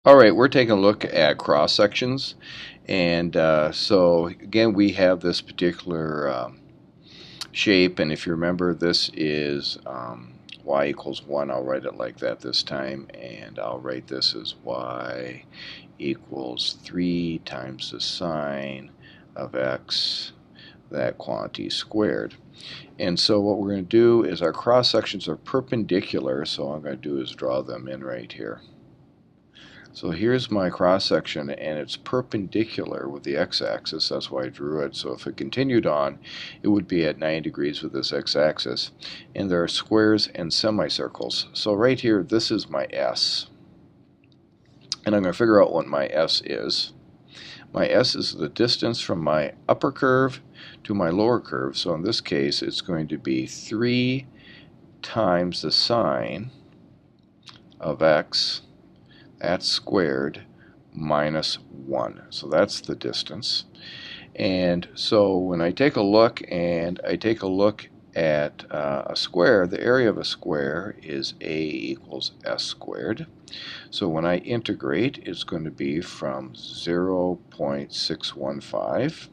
All right, we're taking a look at cross sections, and so again we have this particular shape, and if you remember, this is y equals 1. I'll write it like that this time, and I'll write this as y equals 3 times the sine of x, that quantity squared. And so what we're going to do is our cross sections are perpendicular, so all I'm going to do is draw them in right here. So here's my cross section, and it's perpendicular with the x-axis. That's why I drew it. So if it continued on, it would be at 90 degrees with this x-axis. And there are squares and semicircles. So right here, this is my S. And I'm going to figure out what my S is. My S is the distance from my upper curve to my lower curve. So in this case, it's going to be 3 times the sine of x, that's squared, minus 1. So that's the distance. And so when I take a look at a square, the area of a square is a equals s squared. So when I integrate, it's going to be from 0.615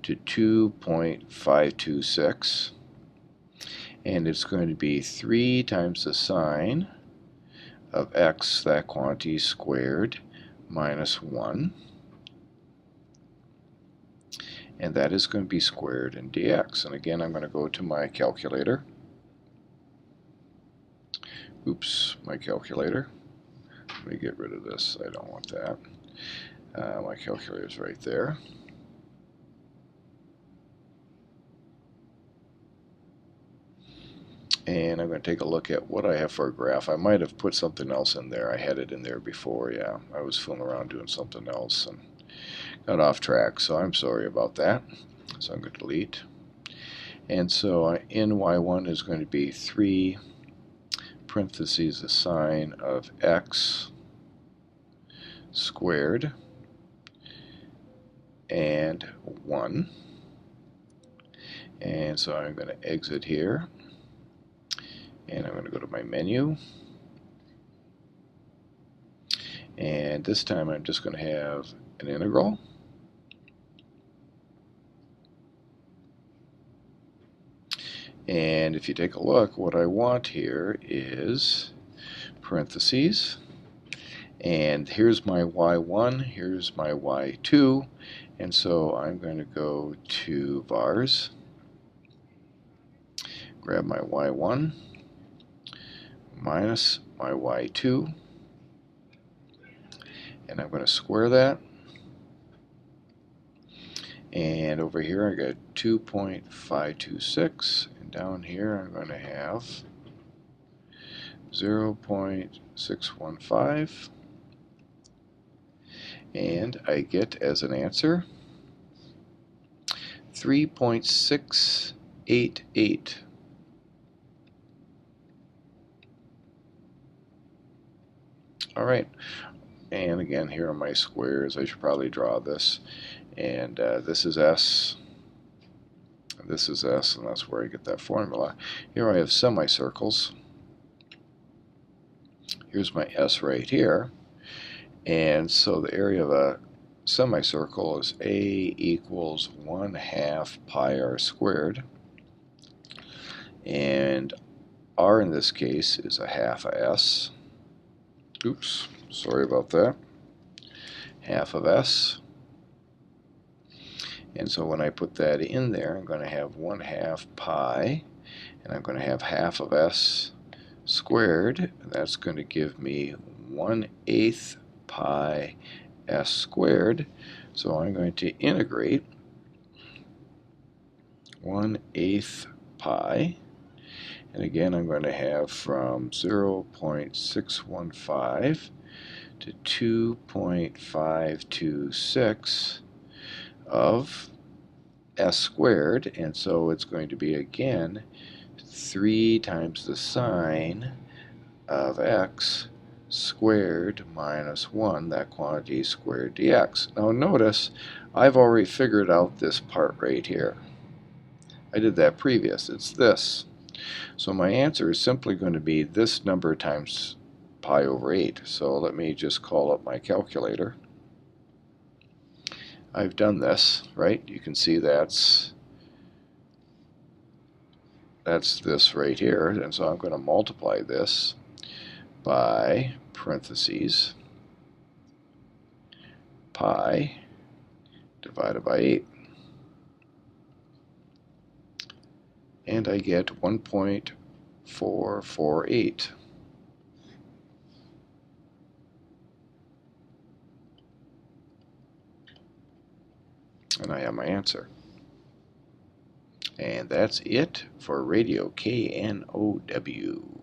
to 2.526, and it's going to be 3 times the sine of x, that quantity squared, minus 1, and that is going to be squared in dx. And again, I'm going to go to my calculator. Oops, my calculator. Let me get rid of this. I don't want that. My calculator is right there. And I'm going to take a look at what I have for a graph. I might have put something else in there. I had it in there before. Yeah, I was fooling around doing something else and got off track, so I'm sorry about that. So I'm going to delete. And so in y1 is going to be 3 parentheses the sine of x squared and 1. And so I'm going to exit here. And I'm going to go to my menu, and this time I'm just going to have an integral, and if you take a look, what I want here is parentheses, and here's my y1, here's my y2, and so I'm going to go to vars, grab my y1 minus my y2, and I'm going to square that, and over here I got 2.526, and down here I'm going to have 0.615, and I get as an answer 3.688. All right, and again, here are my squares. I should probably draw this, and this is S, this is S, and that's where I get that formula. Here I have semicircles. Here's my S right here, and so the area of a semicircle is A equals 1/2 pi r squared, and r in this case is a half of S. Oops, sorry about that. Half of S. And so when I put that in there, I'm going to have 1/2 pi, and I'm going to have half of S squared. That's going to give me 1/8 pi S squared. So I'm going to integrate 1/8 pi. And again, I'm going to have from 0.615 to 2.526 of S squared, and so it's going to be again 3 times the sine of x squared minus 1, that quantity squared dx. Now notice, I've already figured out this part right here. I did that previous. It's this. So my answer is simply going to be this number times pi over 8. So let me just call up my calculator. I've done this, right? You can see that's this right here, and so I'm going to multiply this by parentheses pi divided by 8, and I get 1.448. And I have my answer. And that's it for Radio KNOW.